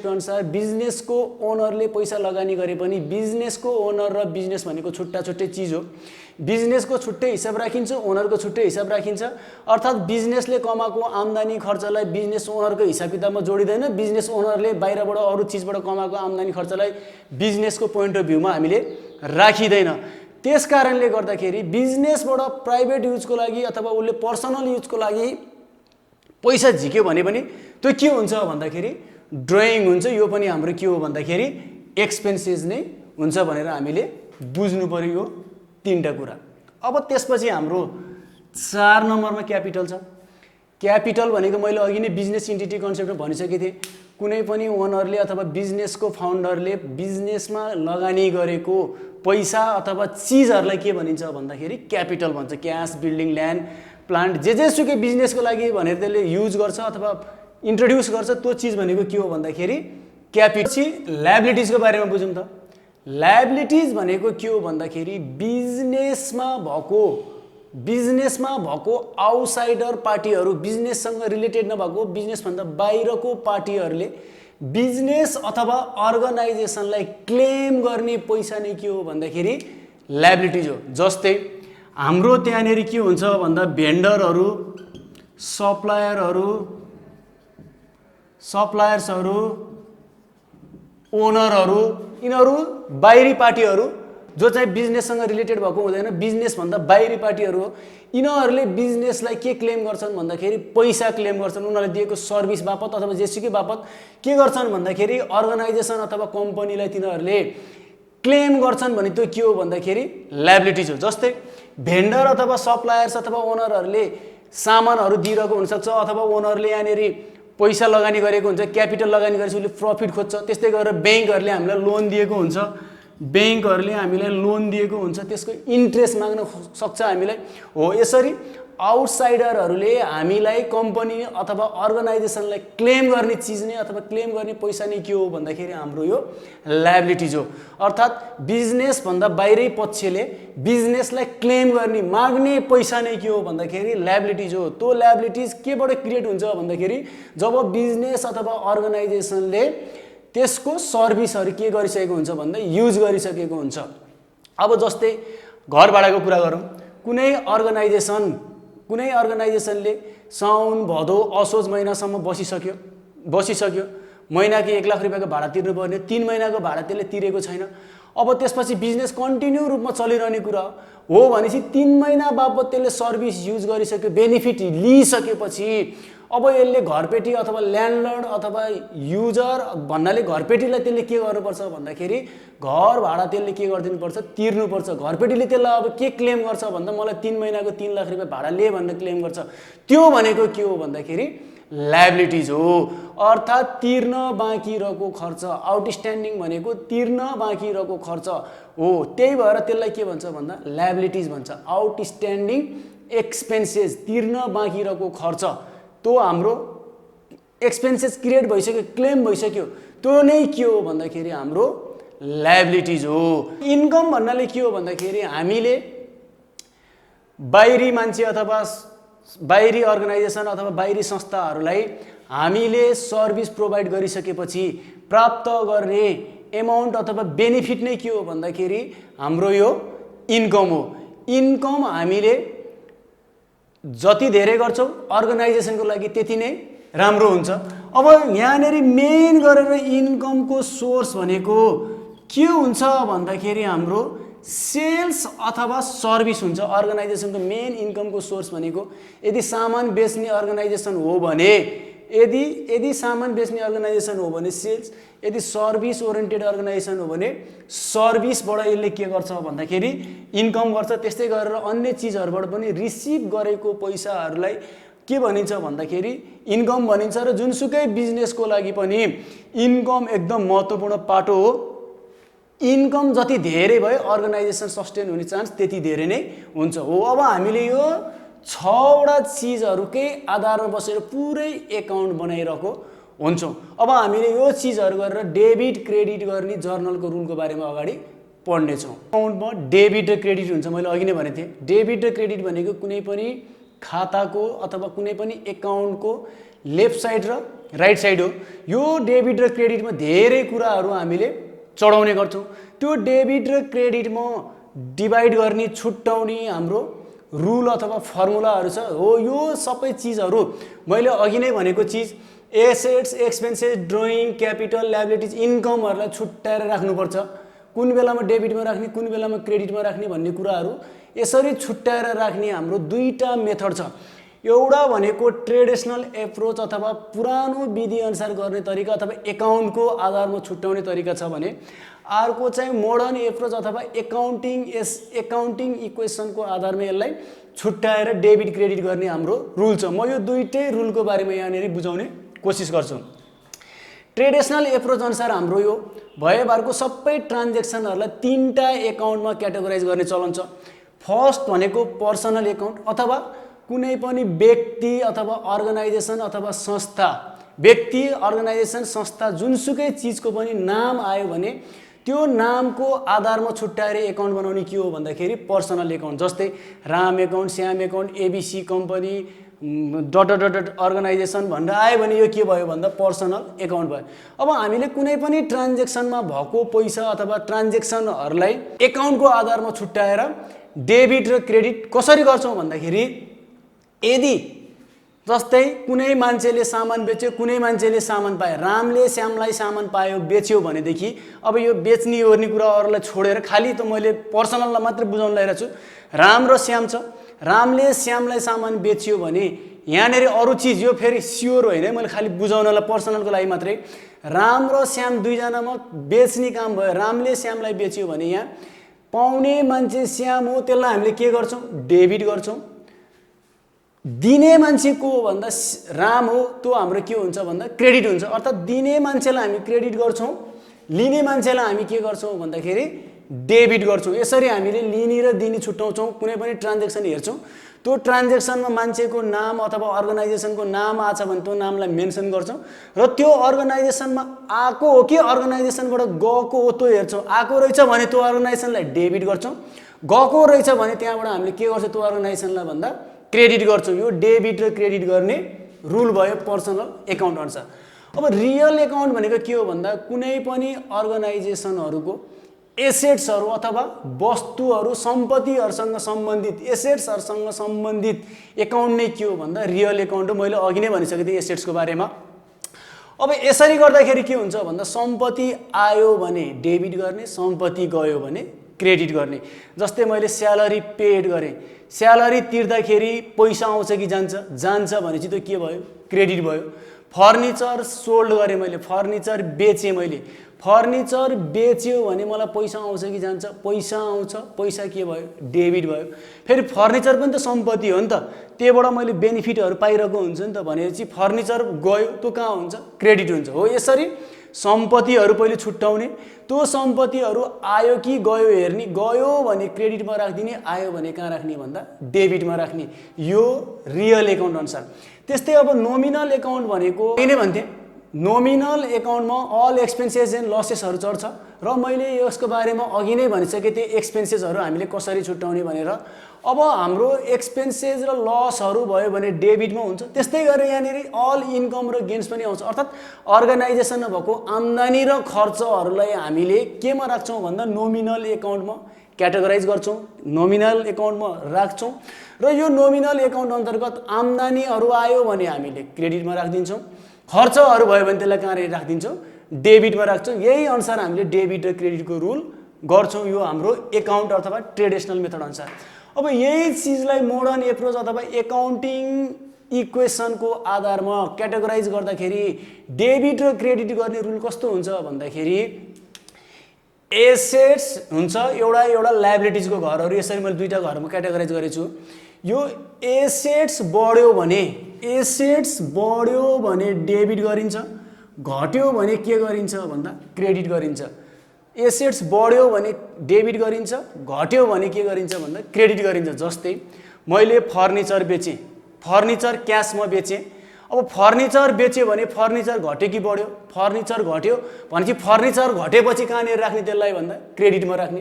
अनुसार बिजनेसको ओनरले पैसा लगानी गरे पनि बिजनेसको ओनर र बिजनेस भनेको छुट्टा छुट्टै चिज हो। बिजनेसको छुट्टै हिसाब राखिन्छ, ओनरको छुट्टै हिसाब राखिन्छ। अर्थात् बिजनेसले कमाएको आम्दानी खर्चलाई बिजनेस ओनरको हिसाब किताबमा जोडिँदैन, बिजनेस ओनरले बाहिरबाट अरू चिजबाट कमाएको आम्दानी खर्चलाई बिजनेसको पोइन्ट अफ भ्यूमा हामीले राखिँदैन। त्यस कारणले गर्दाखेरि बिजनेसबाट प्राइभेट युजको लागि अथवा उसले पर्सनल युजको लागि पैसा झिक्यो भने पनि त्यो के हुन्छ भन्दाखेरि ड्रइङ हुन्छ। यो पनि हाम्रो के हो भन्दाखेरि एक्सपेन्सेस नै हुन्छ भनेर हामीले बुझ्नु पर्यो यो तीनटा कुरा। अब त्यसपछि हाम्रो 4 नम्बरमा क्यापिटल छ। क्यापिटल भनेको मैले अघि नै बिजनेस इन्टिटी कन्सेप्टमा भनिसकेको थिएँ। कुनै पनि ओनरले अथवा बिजनेसको फाउन्डरले बिजनेसमा लगानी गरेको पैसा अथवा चिजहरूलाई के भनिन्छ भन्दाखेरि क्यापिटल भन्छ। क्यास, बिल्डिङ, ल्यान्ड, प्लान्ट जेसुकै बिजनेसको लागि भनेर त्यसले युज गर्छ अथवा इन्ट्रोड्युस गर्छ त्यो चिज भनेको के हो भन्दाखेरि क्यापिटल। लायबिलिटिजको बारेमा बुझौँ त। लायबिलिटिज भनेको के हो भन्दाखेरि बिजनेसमा भएको आउटसाइडर पार्टीहरू, बिजनेससँग रिलेटेड नभएको, बिजनेसभन्दा बाहिरको पार्टीहरूले बिजनेस अथवा अर्गनाइजेसनलाई क्लेम गर्ने पैसा नै के हो भन्दाखेरि लायबिलिटिज हो। जस्तै हाम्रो त्यहाँनिर के हुन्छ भन्दा भेन्डरहरू, सप्लायर्सहरू, ओनरहरू, यिनीहरू बाहिरी पार्टीहरू जो चाहिँ बिजनेससँग रिलेटेड भएको हुँदैन, बिजनेसभन्दा बाहिरी पार्टीहरू हो। यिनीहरूले बिजनेसलाई के क्लेम गर्छन् भन्दाखेरि पैसा क्लेम गर्छन्। उनीहरूले दिएको सर्भिस बापत अथवा जेसुकै बापत के गर्छन् भन्दाखेरि अर्गनाइजेसन अथवा कम्पनीलाई तिनीहरूले क्लेम गर्छन् भने त्यो के हो भन्दाखेरि लायबिलिटिज हो। जस्तै भेन्डर अथवा सप्लायर्स अथवा ओनरहरूले सामानहरू दिइरहेको हुनसक्छ अथवा ओनरले यहाँनिर पैसा लगानी गरेको हुन्छ, क्यापिटल लगानी गरेपछि उसले प्रफिट खोज्छ। त्यस्तै गरेर ब्याङ्कहरूले हामीलाई लोन दिएको हुन्छ, त्यसको इन्ट्रेस्ट माग्न सक्छ हामीलाई हो। यसरी आउटसाइडरहरूले हामीलाई कम्पनी अथवा अर्गनाइजेसनलाई क्लेम गर्ने चिज नै अथवा क्लेम गर्ने पैसा नै के हो भन्दाखेरि हाम्रो यो लायबिलिटिज हो। अर्थात् बिजनेसभन्दा बाहिरै पक्षले बिजनेसलाई क्लेम गर्ने माग्ने पैसा नै के हो भन्दाखेरि लायबिलिटिज हो। त्यो लायबिलिटिज केबाट क्रिएट हुन्छ भन्दाखेरि जब बिजनेस अथवा अर्गनाइजेसनले त्यसको सर्भिसहरू के गरिसकेको हुन्छ भन्दा युज गरिसकेको हुन्छ। अब जस्तै घर भाडाको कुरा गरौँ। कुनै अर्गनाइजेसनले साउन, भदौ, असोज महिनासम्म बसिसक्यो, महिनाको 1 लाख रुपियाँको भाडा तिर्नुपर्ने, 3 महिनाको भाडा त्यसले तिरेको छैन। अब त्यसपछि बिजनेस कन्टिन्यू रूपमा चलिरहने कुरा हो भनेपछि 3 महिना बापत त्यसले सर्भिस युज गरिसक्यो, बेनिफिट लिइसकेपछि अब यसले घरपेटी अथवा ल्यान्डलर्ड अथवा युजर भन्नाले घरपेटीलाई त्यसले के गर्नुपर्छ भन्दाखेरि घर भाडा त्यसले के गरिदिनुपर्छ, तिर्नुपर्छ। घरपेटीले त्यसलाई अब के क्लेम गर्छ भन्दा मलाई 3 महिनाको 3 लाख रुपियाँ भाडा ले भनेर क्लेम गर्छ। त्यो भनेको के हो भन्दाखेरि लायबिलिटिज हो। अर्थात् तिर्न बाँकी रहेको खर्च, आउटस्ट्यान्डिङ भनेको तिर्न बाँकी रहेको खर्च हो। त्यही भएर त्यसलाई के भन्छ भन्दा लायबिलिटिज भन्छ। आउटस्ट्यान्डिङ एक्सपेन्सेस, तिर्न बाँकी रहेको खर्च, त्यो हाम्रो एक्सपेन्सेस क्रिएट भइसक्यो, क्लेम भइसक्यो, त्यो नै के हो भन्दाखेरि हाम्रो लायबिलिटिज हो। इन्कम भन्नाले के हो भन्दाखेरि हामीले बाहिरी मान्छे अथवा बाहिरी अर्गनाइजेसन अथवा बाहिरी संस्थाहरूलाई हामीले सर्भिस प्रोभाइड गरिसकेपछि प्राप्त गर्ने एमाउन्ट अथवा बेनिफिट नै के हो भन्दाखेरि हाम्रो यो इन्कम हो। इन्कम हामीले जति धेरै गर्छौँ अर्गनाइजेसनको लागि त्यति नै राम्रो हुन्छ। अब यहाँनिर मेन गरेर इन्कमको सोर्स भनेको के हुन्छ भन्दाखेरि हाम्रो सेल्स अथवा सर्भिस हुन्छ। अर्गनाइजेसनको मेन इन्कमको सोर्स भनेको यदि सामान बेच्ने अर्गनाइजेसन हो भने यदि यदि सामान बेच्ने अर्गनाइजेसन हो भने सेल्स, यदि सर्भिस ओरिएन्टेड अर्गनाइजेसन हो भने सर्भिसबाट यसले के गर्छ भन्दाखेरि इन्कम गर्छ। त्यस्तै गरेर अन्य चिजहरूबाट पनि रिसिभ गरेको पैसाहरूलाई के भनिन्छ भन्दाखेरि इन्कम भनिन्छ। र जुनसुकै बिजनेसको लागि पनि इन्कम एकदम महत्त्वपूर्ण पाटो हो। इन्कम जति धेरै भयो अर्गनाइजेसन सस्टेन हुने चान्स त्यति धेरै नै हुन्छ हो। अब हामीले यो 6वटा चिजहरूकै आधारमा बसेर पुरै एकाउन्ट बनाइरहेको हुन्छौँ। अब हामीले यो चिजहरू गरेर डेबिट क्रेडिट गर्ने जर्नलको रुलको बारेमा अगाडि पढ्नेछौँ। एकाउन्टमा डेबिट र क्रेडिट हुन्छ। मैले अघि नै भनेको थिएँ डेबिट र क्रेडिट भनेको कुनै पनि खाताको अथवा कुनै पनि एकाउन्टको लेफ्ट साइड र राइट साइड हो। यो डेबिट र क्रेडिटमा धेरै कुराहरू हामीले चढाउने गर्छौँ। त्यो डेबिट र क्रेडिटमा डिभाइड गर्ने छुट्याउने हाम्रो रुल अथवा फर्मुलाहरू छ हो। यो सबै चिजहरू मैले अघि नै भनेको चिज assets, expenses, drawing, capital, liabilities, इन्कमहरूलाई छुट्याएर राख्नुपर्छ। कुन बेलामा डेबिटमा राख्ने, कुन बेलामा क्रेडिटमा राख्ने भन्ने कुराहरू यसरी छुट्याएर राख्ने हाम्रो दुईटा मेथड छ। एउटा भनेको ट्रेडिसनल एप्रोच अथवा पुरानो विधि अनुसार गर्ने तरिका अथवा एकाउन्टको आधारमा छुट्याउने तरिका छ भने अर्को चाहिँ मोडर्न एप्रोच अथवा एकाउन्टिङ इक्वेसनको आधारमा यसलाई छुट्याएर डेबिट क्रेडिट गर्ने हाम्रो रुल छ। म यो दुईटै रुलको बारेमा यहाँनिर बुझाउने कोसिस गर्छु। ट्रेडिसनल एप्रोच अनुसार हाम्रो यो भएबारको सबै ट्रान्जेक्सनहरूलाई 3टा एकाउन्टमा क्याटेगोराइज गर्ने चलन छ। फर्स्ट भनेको पर्सनल एकाउन्ट अथवा कुनै पनि व्यक्ति अथवा अर्गनाइजेसन अथवा संस्था, व्यक्ति अर्गनाइजेसन संस्था जुनसुकै चिजको पनि नाम आयो भने त्यो नामको आधारमा छुट्याएर एकाउन्ट बनाउने के हो भन्दाखेरि पर्सनल एकाउन्ट। जस्तै Ram account, Shyam account, ABC company dot organisation भनेर आयो भने यो के भयो भन्दा पर्सनल एकाउन्ट भयो। अब हामीले कुनै पनि ट्रान्जेक्सनमा भएको पैसा अथवा ट्रान्जेक्सनहरूलाई एकाउन्टको आधारमा छुट्याएर डेबिट र क्रेडिट कसरी गर्छौँ भन्दाखेरि यदि जस्तै कुनै मान्छेले सामान बेच्यो, कुनै मान्छेले सामान पायो, रामले श्यामलाई सामान पायो बेच्यो भनेदेखि अब यो बेच्ने ओर्ने कुराहरूलाई छोडेर खालि त मैले पर्सनललाई मात्रै बुझाउन लागिरहेको छु। राम र श्याम छ, रामले श्यामलाई सामान बेच्यो भने यहाँनिर अरू चिज यो फेरि स्योर होइन, मैले खालि बुझाउनलाई पर्सनलको लागि मात्रै राम र श्याम दुईजनामा बेच्ने काम भयो। रामले श्यामलाई बेच्यो भने यहाँ पाउने मान्छे श्याम हो, त्यसलाई हामीले के गर्छौँ डेबिट गर्छौँ। दिने मान्छे को हो भन्दा राम हो, त्यो हाम्रो के हुन्छ भन्दा क्रेडिट हुन्छ। अर्थात् दिने मान्छेलाई हामी क्रेडिट गर्छौँ, लिने मान्छेलाई हामी के गर्छौँ भन्दाखेरि डेबिट गर्छौँ। यसरी हामीले लिने र दिने छुट्याउँछौँ। कुनै पनि ट्रान्जेक्सन हेर्छौँ, त्यो ट्रान्जेक्सनमा मान्छेको नाम अथवा अर्गनाइजेसनको नाम आछ भने त्यो नामलाई मेन्सन गर्छौँ र त्यो अर्गनाइजेसनमा आएको हो कि अर्गनाइजेसनबाट गएको हो त्यो हेर्छौँ। आएको रहेछ भने त्यो अर्गनाइजेसनलाई डेबिट गर्छौँ, गएको रहेछ भने त्यहाँबाट हामीले के गर्छौँ त्यो अर्गनाइजेसनलाई भन्दा क्रेडिट गर्छौँ। यो डेबिट र क्रेडिट गर्ने रुल भयो पर्सनल एकाउन्ट अनुसार। अब रियल एकाउन्ट भनेको के हो भन्दा कुनै पनि अर्गनाइजेसनहरूको एसेट्सहरू अथवा वस्तुहरू सम्पत्तिहरूसँग सम्बन्धित एसेट्सहरूसँग सम्बन्धित एकाउन्ट नै के हो भन्दा रियल एकाउन्ट हो। मैले अघि नै भनिसकेको थिएँ एसेट्सको बारेमा। अब यसरी गर्दाखेरि के हुन्छ भन्दा सम्पत्ति आयो भने डेबिट गर्ने, सम्पत्ति गयो भने क्रेडिट गर्ने। जस्तै मैले स्यालेरी पेड गरेँ, स्यालेरी तिर्दाखेरि पैसा आउँछ कि जान्छ, जान्छ भनेपछि त्यो के भयो क्रेडिट भयो। फर्निचर सोल्ड गरेँ मैले, फर्निचर बेचेँ मैले, फर्निचर बेच्यो भने मलाई पैसा आउँछ कि जान्छ, पैसा आउँछ, पैसा के भयो डेबिट भयो। फेरि फर्निचर पनि त सम्पत्ति हो नि त, त्यहीबाट मैले बेनिफिटहरू पाइरहेको हुन्छ नि त, भनेपछि फर्निचर गयो त्यो कहाँ हुन्छ क्रेडिट हुन्छ हो। यसरी सम्पत्तिहरू पहिले छुट्याउने, त्यो सम्पत्तिहरू आयो कि गयो हेर्ने, गयो भने क्रेडिटमा राखिदिने, आयो भने कहाँ राख्ने भन्दा डेबिटमा राख्ने। यो रियल एकाउन्ट अनुसार। त्यस्तै अब नोमिनल एकाउन्ट भनेको नै भन्थेँ, नोमिनल एकाउन्टमा अल एक्सपेन्सेस एन्ड लसेसहरू चढ्छ र मैले यसको बारेमा अघि नै भनिसकेको थिएँ एक्सपेन्सेसहरू हामीले कसरी छुट्याउने भनेर। अब हाम्रो एक्सपेन्सेस र लसहरू भयो भने डेबिटमा हुन्छ। त्यस्तै गरेर यहाँनिर अल इन्कम र गेन्स पनि आउँछ। अर्थात् अर्गनाइजेसनमा भएको आम्दानी र खर्चहरूलाई हामीले केमा राख्छौँ भन्दा नोमिनल एकाउन्टमा क्याटेगोराइज गर्छौँ, नोमिनल एकाउन्टमा राख्छौँ र यो नोमिनल एकाउन्ट अन्तर्गत आम्दानीहरू आयो भने हामीले क्रेडिटमा राखिदिन्छौँ, खर्चहरू भयो भने त्यसलाई कहाँ राखिदिन्छौँ डेबिटमा राख्छौँ। यही अनुसार हामीले डेबिट र क्रेडिटको रुल गर्छौँ यो हाम्रो एकाउन्ट अथवा ट्रेडिसनल मेथड अनुसार। अब यही चिजलाई मोडर्न एप्रोच अथवा एकाउन्टिङ इक्वेसनको आधारमा क्याटेगोराइज गर्दाखेरि डेबिट र क्रेडिट गर्ने रुल कस्तो हुन्छ भन्दाखेरि एसेट्स हुन्छ एउटा लायबिलिटिजको घरहरू, यसरी मैले दुईटा घरमा क्याटेगोराइज गरेछु। यो एसेट्स बढ्यो भने डेबिट गरिन्छ, घट्यो भने के गरिन्छ भन्दा क्रेडिट गरिन्छ। एसेट्स बढ्यो भने डेबिट गरिन्छ, घट्यो भने के गरिन्छ भन्दा क्रेडिट गरिन्छ। जस्तै मैले फर्निचर बेचेँ, फर्निचर क्यासमा बेचेँ। अब फर्निचर बेच्यो भने फर्निचर घट्यो कि बढ्यो? फर्निचर घट्यो भनेपछि फर्निचर घटेपछि कहाँनिर राख्ने त्यसलाई भन्दा क्रेडिटमा राख्ने।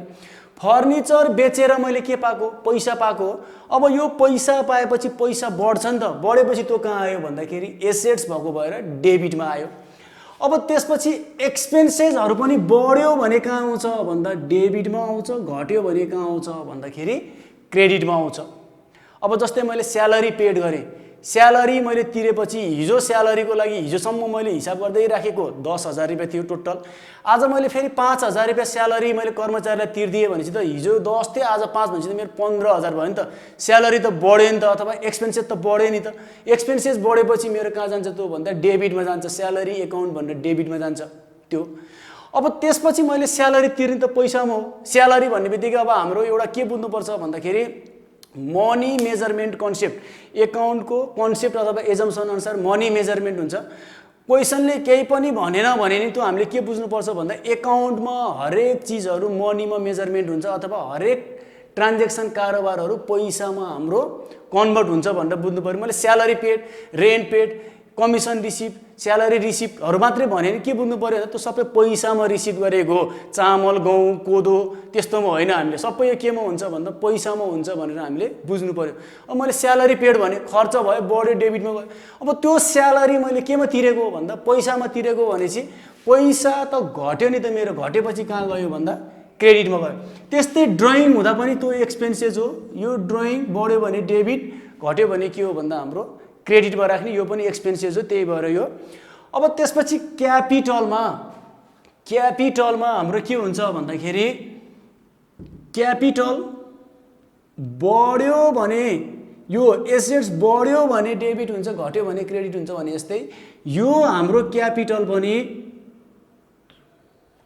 फर्निचर बेचेर मैले के पाएको? पैसा पाएको। अब यो पैसा पाएपछि पैसा बढ्छ नि त, बढेपछि त्यो कहाँ आयो भन्दाखेरि एसेट्स भएको भएर डेबिटमा आयो। अब त्यसपछि एक्सपेन्सेसहरू पनि बढ्यो भने कहाँ आउँछ भन्दा डेबिटमा आउँछ, घट्यो भने कहाँ आउँछ भन्दाखेरि क्रेडिटमा आउँछ। अब जस्तै मैले स्यालेरी पेड गरेँ, स्यालेरी मैले तिरेपछि हिजो स्यालेरीको लागि हिजोसम्म मैले हिसाब गर्दै राखेको 10,000 रुपियाँ थियो टोटल। आज मैले फेरि 5,000 रुपियाँ स्यालेरी मैले कर्मचारीलाई तिर्दिएँ भनेपछि त हिजो 10 थियो आज 5 भनेपछि त मेरो 15,000 भयो नि त। स्यालेरी त बढ्यो नि त, अथवा एक्सपेन्सेस त बढ्यो नि त। एक्सपेन्सेस बढेपछि मेरो कहाँ जान्छ त्यो भन्दा डेबिटमा जान्छ, स्यालेरी एकाउन्ट भनेर डेबिटमा जान्छ त्यो। अब त्यसपछि मैले स्यालेरी तिर्ने त पैसामा हो। स्यालेरी भन्ने बित्तिकै अब हाम्रो एउटा के बुझ्नुपर्छ भन्दाखेरि मनी मेजरमेन्ट कन्सेप्ट, एकाउन्टको कन्सेप्ट अथवा एजम्सन अनुसार मनी मेजरमेन्ट हुन्छ। क्वेसनले केही पनि भनेन भने नि त्यो हामीले के बुझ्नुपर्छ भन्दा एकाउन्टमा हरेक चिजहरू मनीमा मेजरमेन्ट हुन्छ, अथवा हरेक ट्रान्जेक्सन कारोबारहरू पैसामा हाम्रो कन्भर्ट हुन्छ भनेर बुझ्नु पर्यो। मैले salary paid, rent paid, commission receive, salary रिसिभहरू मात्रै भने नि के बुझ्नु पर्यो त्यो सबै पैसामा रिसिभ गरेको। चामल, गहुँ, कोदो त्यस्तोमा होइन, हामीले सबै यो केमा हुन्छ भन्दा पैसामा हुन्छ भनेर हामीले बुझ्नु पर्यो। अब मैले स्यालेरी पेड भने खर्च भयो, बढ्यो, डेबिटमा गयो। अब त्यो स्यालेरी मैले केमा तिरेको भन्दा पैसामा तिरेको भनेपछि पैसा त घट्यो नि त मेरो, घटेपछि कहाँ गयो भन्दा क्रेडिटमा गयो। त्यस्तै ड्रइङ हुँदा पनि त्यो एक्सपेन्सेस हो। यो ड्रइङ बढ्यो भने डेबिट, घट्यो भने के हो भन्दा हाम्रो क्रेडिटमा राख्ने, यो पनि एक्सपेन्सेस हो, त्यही भएर यो। अब त्यसपछि क्यापिटलमा हाम्रो के हुन्छ भन्दाखेरि क्यापिटल बढ्यो भने यो एसेट्स बढ्यो भने डेबिट हुन्छ, घट्यो भने क्रेडिट हुन्छ भने जस्तै यो हाम्रो क्यापिटल पनि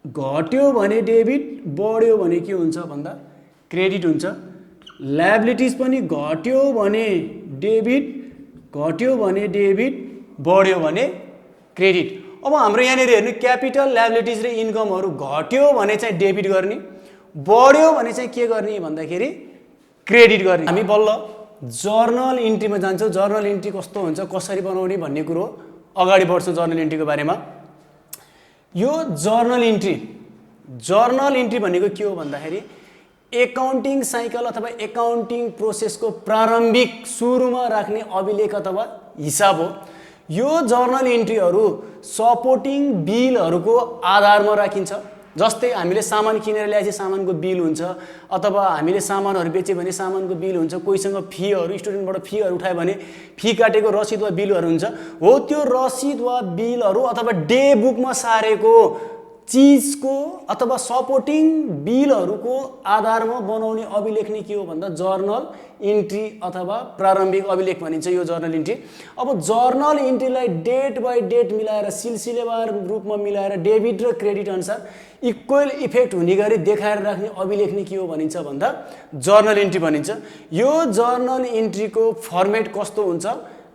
घट्यो भने डेबिट, बढ्यो भने के हुन्छ भन्दा क्रेडिट हुन्छ। लायबिलिटिज पनि घट्यो भने डेबिट, घट्यो भने डेबिट, बढ्यो भने क्रेडिट। अब हाम्रो यहाँनिर हेर्नु क्यापिटल, लायबिलिटिज र इन्कमहरू घट्यो भने चाहिँ डेबिट गर्ने, बढ्यो भने चाहिँ के गर्ने भन्दाखेरि क्रेडिट गर्ने। हामी बल्ल जर्नल इन्ट्रीमा जान्छौँ। जर्नल इन्ट्री कस्तो हुन्छ, कसरी बनाउने भन्ने कुरो अगाडि बढ्छौँ जर्नल इन्ट्रीको बारेमा। यो जर्नल इन्ट्री भनेको के हो भन्दाखेरि एकाउन्टिङ साइकल अथवा एकाउन्टिङ प्रोसेसको प्रारम्भिक सुरुमा राख्ने अभिलेख अथवा हिसाब हो। यो जर्नल इन्ट्रीहरू सपोर्टिङ बिलहरूको आधारमा राखिन्छ। जस्तै हामीले सामान किनेर ल्याएपछि सामानको बिल हुन्छ, अथवा हामीले सामानहरू बेच्यो भने सामानको बिल हुन्छ, कोहीसँग फीहरू स्टुडेन्टबाट फीहरू उठायो भने फी काटेको रसिद वा बिलहरू हुन्छ। हो त्यो रसिद वा बिलहरू अथवा डे बुकमा सारेको चिजको अथवा सपोर्टिङ बिलहरूको आधारमा बनाउने अभिलेख नै के हो भन्दा जर्नल इन्ट्री अथवा प्रारम्भिक अभिलेख भनिन्छ यो जर्नल इन्ट्री। अब जर्नल इन्ट्रीलाई डेट बाई डेट मिलाएर सिलसिलेवार रूपमा मिलाएर डेबिट र क्रेडिट अनुसार इक्वल इफेक्ट हुने गरी देखाएर राख्ने अभिलेख नै के हो भनिन्छ भन्दा जर्नल इन्ट्री भनिन्छ। यो जर्नल इन्ट्रीको फर्मेट कस्तो हुन्छ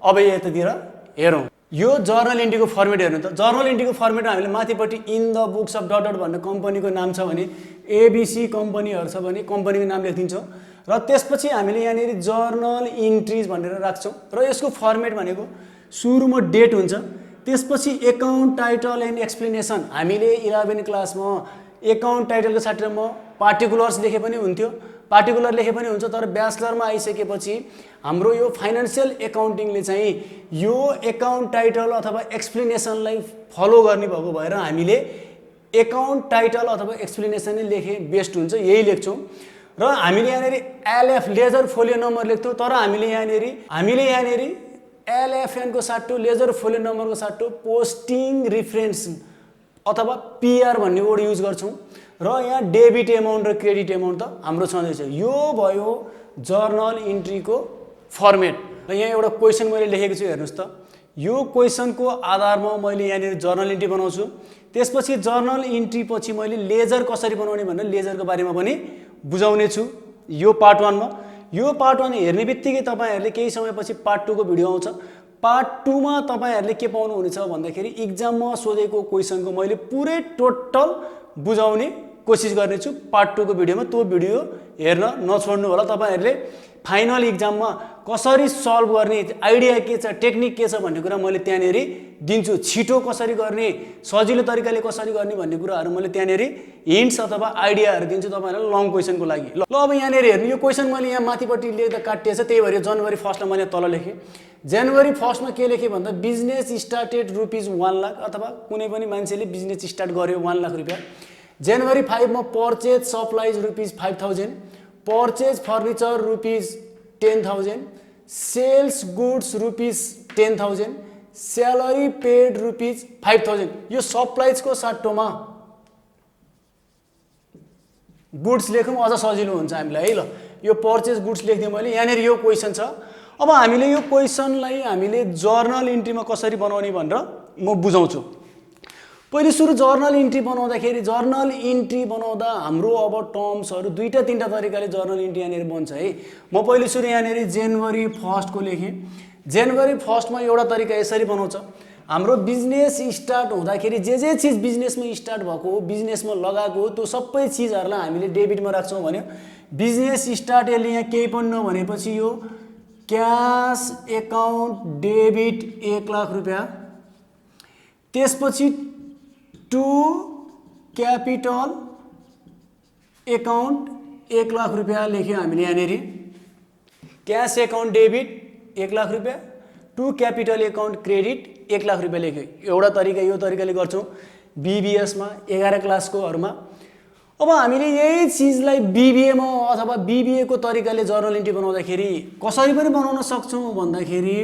अब यतातिर हेरौँ। यो जर्नल इन्ट्रीको फर्मेट हेर्नु त। जर्नल इन्ट्रीको फर्मेट हामीले माथिपट्टि in the books of dot भन्ने कम्पनीको नाम छ भने एबिसी कम्पनीहरू छ भने कम्पनीको नाम लेखिदिन्छौँ र त्यसपछि हामीले यहाँनिर जर्नल इन्ट्रिज भनेर राख्छौँ र यसको फर्मेट भनेको सुरुमा डेट हुन्छ, त्यसपछि एकाउन्ट टाइटल एन्ड एक्सप्लेनेसन। हामीले 11 क्लासमा एकाउन्ट टाइटलको साट्टामा पार्टिकुलर्स लेखे पनि हुन्थ्यो, पार्टिकुलर लेखे पनि हुन्छ, तर ब्याचलरमा आइसकेपछि हाम्रो यो फाइनेन्सियल एकाउन्टिङले चाहिँ यो एकाउन्ट टाइटल अथवा एक्सप्लेनेसनलाई फलो गर्ने भएको भएर हामीले एकाउन्ट टाइटल अथवा एक्सप्लेनेसन नै लेखे बेस्ट हुन्छ, यही लेख्छौँ। र हामीले यहाँनिर एलएफ लेजर फोलियो नम्बर लेख्छौँ, तर हामीले यहाँनिर एलएफएनको साट्टो लेजर फोलियो नम्बरको साट्टो पोस्टिङ रिफरेन्स अथवा पिआर भन्ने वर्ड युज गर्छौँ र यहाँ डेबिट एमाउन्ट र क्रेडिट एमाउन्ट त हाम्रो छँदैछ। यो भयो जर्नल इन्ट्रीको फर्मेट। र यहाँ एउटा क्वेसन मैले लेखेको छु हेर्नुस् त। यो क्वेसनको आधारमा मैले यहाँनिर जर्नल इन्ट्री बनाउँछु। त्यसपछि जर्नल इन्ट्री पछि मैले लेजर कसरी बनाउने भनेर लेजरको बारेमा पनि बुझाउने छु यो पार्ट 1 मा। यो पार्ट 1 हेर्ने बित्तिकै तपाईहरुले केही समयपछि पार्ट 2 को भिडियो आउँछ। पार्ट 2 मा तपाईहरुले के पाउनु हुनेछ भन्दाखेरि एक्जाममा सोधेको क्वेसनको मैले पुरै टोटल बुझाउने कोशिश गर्ने छु पार्ट 2 को भिडियोमा। त्यो भिडियो हेर्न नछोड्नु होला। तपाईहरुले फाइनल एक्जाममा कसरी सल्भ गर्ने, आइडिया के छ, टेक्निक के छ भन्ने कुरा मैले त्यहाँनेरि दिन्छु। छिटो कसरी गर्ने, सजिलो तरिकाले कसरी गर्ने भन्ने कुराहरु मैले त्यहाँनेरि हिन्ट्स अथवा आइडियाहरु दिन्छु तपाईहरुलाई लङ क्वेसनको लागि। ल अब यहाँनेरि हेर्नु, यो क्वेसन मैले यहाँ माथिपट्टि लेख्दा काटिएछ, त्यही भएर जनवरी 1 मा मैले तल लेखे। जनवरी 1 मा के लेखे भन्दा बिजनेस स्टार्टेड रुपीज 1 लाख, अथवा कुनै पनि मान्छेले बिजनेस स्टार्ट गर्यो 1 लाख रुपैयाँ। जनवरी 5 मा purchase supplies rupees 5000, purchase furniture rupees 10000, sales goods rupees 10000, salary paid rupees 5000। यो सप्लाइज को सट्टोमा गुड्स लेखौं अझ सजिलो हुन्छ हामीलाई है। ल यो परचेज गुड्स लेख्दिएँ मैले। यहाँनेर यो क्वेसन छ। अब हामीले यो क्वेसनलाई हामीले जर्नल इन्ट्रीमा कसरी बनाउने भनेर म बुझाउँछु। पहिले सुरु जर्नल इन्ट्री बनाउँदाखेरि, जर्नल इन्ट्री बनाउँदा हाम्रो अब टर्म्सहरु दुईटा तीनटा तरिकाले जर्नल इन्ट्री यहाँनेर बन्छ है। म पहिले सुरु यहाँनेर जनवरी 1 को लेखेँ। जनवरी 1 मा एउटा तरिका यसरी बनाउँछ। हाम्रो बिजनेस स्टार्ट हुँदाखेरि जे चीज बिजनेसमा स्टार्ट भएको हो, बिजनेसमा लगाएको हो, त्यो सबै चीजहरुलाई हामीले डेबिटमा राख्छौं भन्यो। बिजनेस स्टार्ट यसले यहाँ केही पनि नभनेपछि यो क्याश एकाउन्ट डेबिट 1 लाख रुपैयाँ। त्यसपछि टु क्यापिटल एकाउन्ट 1 लाख रुपैयाँ लेख्यौं हामीले यहाँनेरि। क्याश एकाउन्ट डेबिट 1 लाख रुपैयाँ, to capital account credit 1 lakh रुपैयाँ लेख्यौं। एउटा तरिका यो तरिकाले गर्छौं बीबीएस मा 11 क्लासकोहरुमा। अब हामीले यही चीजलाई बीबीए मा अथवा बीबीए को तरिकाले जर्नल इन्ट्री बनाउँदाखेरि कसरी पनि बनाउन सक्छौं भन्दाखेरि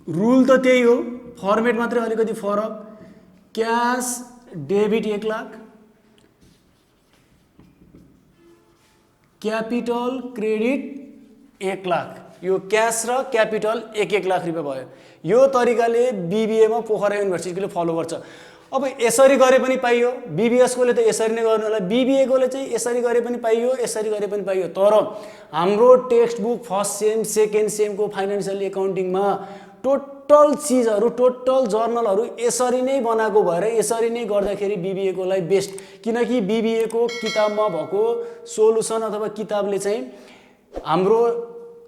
रुल त त्यही हो, फर्मेट मात्रै अलिकति फरक। Cash debit 1 lakh, capital credit 1 lakh. यो क्याश र क्यापिटल 1-1 लाख रुपैयाँ भयो। यो तरिकाले बीबीए मा पोखरा युनिभर्सिटीले फलो गर्छ। अब यसरी गरे पनि पाइयो, बीबीएस कोले त यसरी नै गर्नु होला, बीबीए कोले चाहिँ यसरी गरे पनि पाइयो, यसरी गरे पनि पाइयो। तर हाम्रो text book first sem second sem को फाइनान्शियल एकाउन्टिङमा टोटल चीजहरु, टोटल जर्नलहरु यसरी नै बनाएको भएर यसरी नै गर्दाखेरि बीबीए को लागि बेस्ट। किनकि बीबीए को किताबमा भएको सोलुसन अथवा किताबले चाहिँ हाम्रो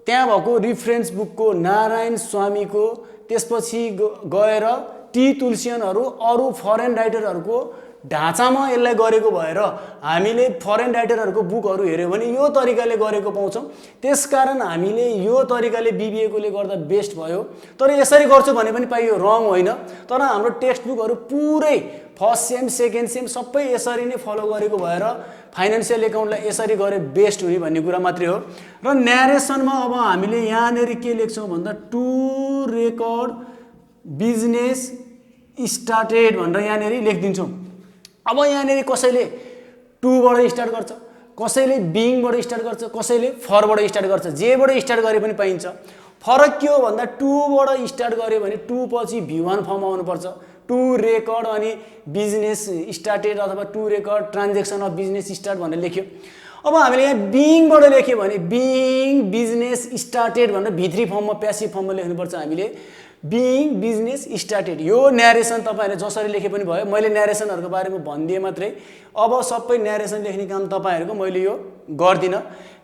त्यहाँ भएको रिफरेन्स बुकको नारायण स्वामीको, त्यसपछि गएर टी तुलसियनहरु अरु फरेन राइटरहरुको ढाँचामा यसलाई गरेको भएर हामीले फरेन राइटरहरुको बुकहरु हेर्यो भने यो तरिकाले गरेको पाउँछौं। त्यसकारण हामीले यो तरिकाले बीबीए कोले गर्दा बेस्ट भयो। तर यसरी गर्छु भने पनि पाइयो, रङ होइन। तर हाम्रो टेक्स्ट बुकहरु पुरै फर्स्ट सेम सेकेन्ड सेम सबै यसरी नै फलो गरेको भएर फाइनान्शियल एकाउन्टलाई यसरी गरे बेस्ट हुने भन्ने कुरा मात्रै हो। र न्यारेसनमा अब हामीले यहाँनेरि के लेख्छौं भन्दा टु रेकर्ड बिजनेस स्टार्टेड भनेर यहाँनेरि लेखिदिन्छौं। अब यहाँनेरि कसैले टु बाट स्टार्ट गर्छ, कसैले बिङ बाट स्टार्ट गर्छ, कसैले फर बाट स्टार्ट गर्छ। जे बाट स्टार्ट गरे पनि पाइन्छ। फरक के हो भन्दा टु बाट स्टार्ट गर्यो भने टु पछि V1 फर्म आउनु पर्छ। टु रेकर्ड अनि बिजनेस स्टार्टेड अथवा to record transaction of business start भनेर लेख्यो। अब हामीले यहाँ बिङ बाट लेख्यो भने बिङ बिजनेस स्टार्टेड भनेर भित्री फर्ममा प्यासिभ फर्ममा लेख्नु पर्छ हामीले। Being business started. यो न्यारेसन तपाईहरुले जसरी लेखे पनि भयो। मैले न्यारेसनहरुको बारेमा भन्दिए मात्रै। अब सबै न्यारेसन लेख्ने काम तपाईहरुको, मैले यो गर्दिन।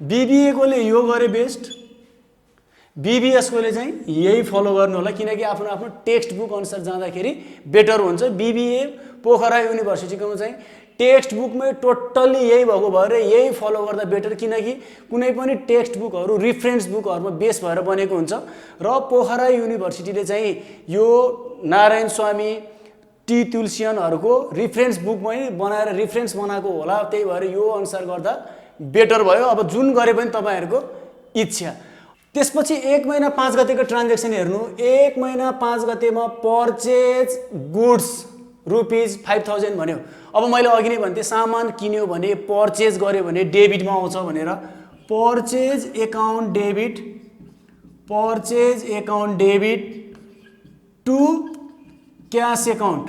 बीबीए कोले यो गरे बेस्ट, बीबीएस कोले चाहिँ यही फलो गर्नु होला। किनकि आफ्नो आफ्नो टेक्स्ट बुक अनुसार जाँदाखेरि बेटर हुन्छ। बीबीए पोखरा युनिभर्सिटीको चाहिँ टेक्स्ट बुकमै टोटल्ली यही भएको भएर यही फलो गर्दा बेटर। किनकि कुनै पनि टेक्स्ट बुकहरु रिफरेन्स बुकहरुमा बेस भएर बनेको हुन्छ। र पोखरा युनिभर्सिटीले चाहिँ यो नारायण स्वामी टी तुलसियनहरुको रिफरेन्स बुकमै बनाएर रिफरेन्स बनाएको होला। त्यही भएर यो अनुसार गर्दा बेटर भयो। अब जुन गरे पनि तपाईहरुको इच्छा। त्यसपछि 1 महिना 5 गतेको ट्रान्ज्याक्सन हेर्नु। 1 महिना 5 गतेमा परचेज गुड्स रुपीज 5000 भन्यो। अब मैले अघि नै भन्थे सामान किन्यो भने परचेज गर्यो भने डेबिटमा आउँछ भनेर। Purchase account debit purchase account debit to cash account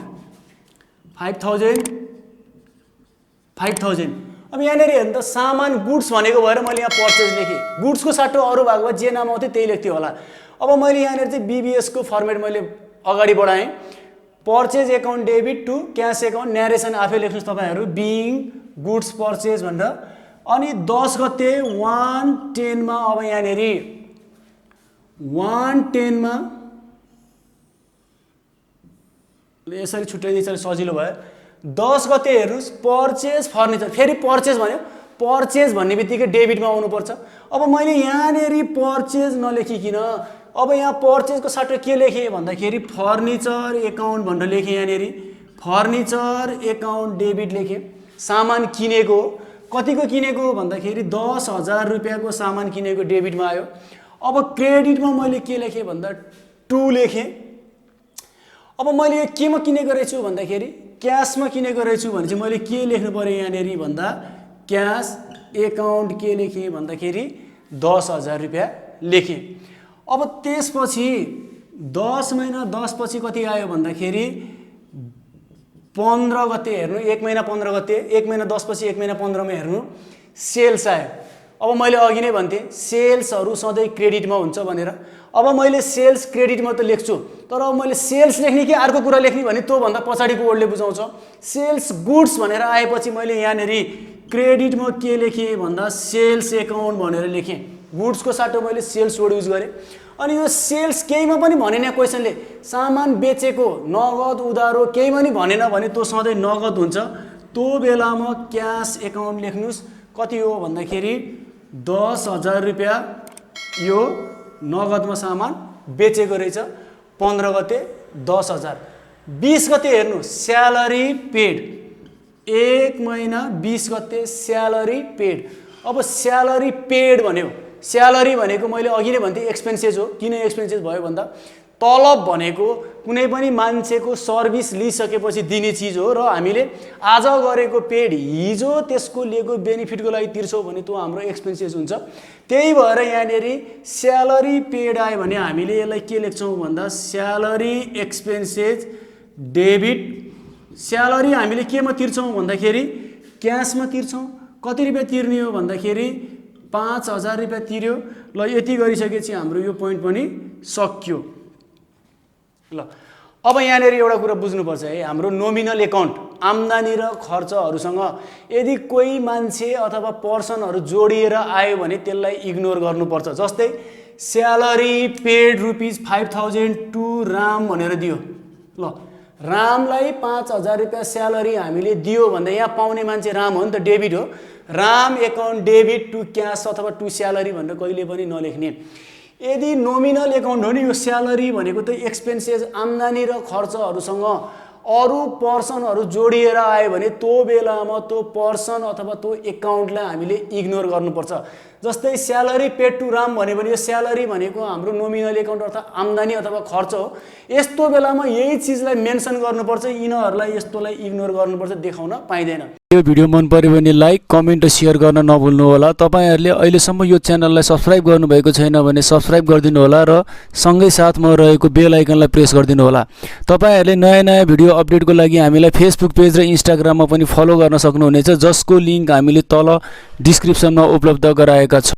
5,000। अब यहाँनिर हेर्नु त सामान गुड्स भनेको भएर मैले यहाँ पर्चेज लेखेँ। गुड्सको साटो अरू भागमा जे नाम आउँथ्यो त्यही लेख्थेँ होला। अब मैले यहाँनिर चाहिँ बीबीएसको फर्मेट मैले अगाडि बढाएँ। Purchase account debit to cash account, narration आफै लेख्नुहोस् तपाईँहरू, बिइङ गुड्स पर्चेज भनेर। अनि 10 गते 110 मा अब यहाँनिर 110 मा यसरी छुट्याइदिन्छ सजिलो भयो। 10 गते हेर्नुहोस् पर्चेज फर्निचर, फेरि पर्चेज भन्यो, पर्चेज भन्ने बित्तिकै डेबिटमा आउनुपर्छ। अब मैले यहाँनिर पर्चेज नलेखिकन अब यहाँ पर्चेजको साटो के लेखेँ भन्दाखेरि फर्निचर एकाउन्ट भनेर लेखेँ। यहाँनिर फर्निचर एकाउन्ट डेबिट लेखेँ। सामान किनेको कतिको किनेको भन्दाखेरि 10,000 रुपियाँको सामान किनेको डेबिटमा आयो। अब क्रेडिटमा मैले के लेखेँ भन्दा 2 लेखेँ। अब मैले यो केमा किनेको रहेछु भन्दाखेरि क्यासमा किनेको रहेछु भने चाहिँ मैले के लेख्नु पर्यो यहाँनिर भन्दा क्यास एकाउन्ट के लेखेँ भन्दाखेरि 10,000 रुपियाँ लेखेँ। अब त्यसपछि 10 महिना 10 पछि कति आयो भन्दाखेरि 15 गते हेर्नु, 1 महिना 15 गते, 1 महिना 10 पछि 1 महिना 15 मा हेर्नु सेल्स आयो। अब मैले अघि नै भन्थेँ सेल्सहरू सधैँ क्रेडिटमा हुन्छ भनेर। अब मैले सेल्स क्रेडिटमा त लेख्छु, तर अब मैले सेल्स लेख्ने कि अर्को कुरा लेख्ने भने त्योभन्दा पछाडिको वर्डले बुझाउँछ। सेल्स गुड्स भनेर आएपछि मैले यहाँनिर क्रेडिटमा के लेखेँ भन्दा सेल्स एकाउन्ट भनेर लेखेँ। गुड्सको साटो मैले सेल्स वर्ड युज गरेँ। अनि यो सेल्स केहीमा पनि भनेन क्वेसनले, सामान बेचेको नगद उधारो केहीमा पनि भनेन भने त्यो सधैँ नगद हुन्छ। त्यो बेलामा क्यास एकाउन्ट लेख्नुहोस्। कति हो भन्दाखेरि 10,000 रुपियाँ यो नगदमा सामान बेचेको रहेछ। 15 गते 10,000। 20 गते हेर्नु स्यालेरी पेड, 1 महिना 20 गते स्यालेरी पेड। अब स्यालेरी पेड भन्यो, स्यालेरी भनेको मैले अघि नै भन्थेँ एक्सपेन्सेस हो। किन एक्सपेन्सेस भयो भन्दा तलब भनेको कुनै पनि मान्छेको सर्भिस लिइसकेपछि दिने चिज हो र हामीले आज गरेको पेड हिजो त्यसको लिएको बेनिफिटको लागि तिर्छौँ भने त्यो हाम्रो एक्सपेन्सेस हुन्छ। त्यही भएर यहाँनिर स्यालेरी पेड आयो भने हामीले यसलाई के लेख्छौँ भन्दा स्यालेरी एक्सपेन्सेस डेबिट। स्यालेरी हामीले केमा तिर्छौँ भन्दाखेरि क्यासमा तिर्छौँ। कति रुपियाँ तिर्ने हो भन्दाखेरि 5,000 रुपियाँ तिर्यो। ल यति गरिसकेपछि हाम्रो यो पोइन्ट पनि सक्यो। ल अब यहाँनिर एउटा कुरा बुझ्नुपर्छ है, हाम्रो नोमिनल एकाउन्ट आम्दानी र खर्चहरूसँग यदि कोही मान्छे अथवा पर्सनहरू जोडिएर आयो भने त्यसलाई इग्नोर गर्नुपर्छ। जस्तै स्यालेरी पेड ₹5,000 टु राम भनेर दियो। ल रामलाई 5,000 रुपियाँ स्यालेरी हामीले दियो भन्दा यहाँ पाउने मान्छे राम हो नि त, डेबिट हो। Ram account debit to cash अथवा टु स्यालेरी भनेर कहिले पनि नलेख्ने। यदि नोमिनल एकाउन्ट हो नि, यो स्यालेरी भनेको त एक्सपेन्सेस आम्दानी र खर्चहरूसँग अरू पर्सनहरू जोडिएर आयो भने त्यो बेलामा त्यो पर्सन अथवा त्यो एकाउन्टलाई हामीले इग्नोर गर्नुपर्छ। जस्तै स्यालेरी पेड टु राम भन्यो भने यो स्यालेरी भनेको हाम्रो नोमिनल एकाउन्ट अर्थात् आम्दानी अथवा खर्च हो। यस्तो बेलामा यही चिजलाई मेन्सन गर्नुपर्छ, यिनीहरूलाई यस्तोलाई इग्नोर गर्नुपर्छ, देखाउन पाइँदैन। यो भिडियो मन पर्यो भने लाइक कमेन्ट र सेयर गर्न नभुल्नु होला। तपाईहरुले अहिलेसम्म यो च्यानललाई सब्स्क्राइब गर्नुभएको छैन भने सब्स्क्राइब गरिदिनु होला र सँगै साथमा रहेको बेल आइकनलाई प्रेस गरिदिनु होला। तपाईहरुले नयाँ नयाँ भिडियो अपडेटको लागि हामीलाई फेसबुक पेज र इन्स्टाग्राममा पनि फलो गर्न सक्नुहुनेछ, जसको लिंक हामीले तल डिस्क्रिप्सनमा उपलब्ध गराएका छौं।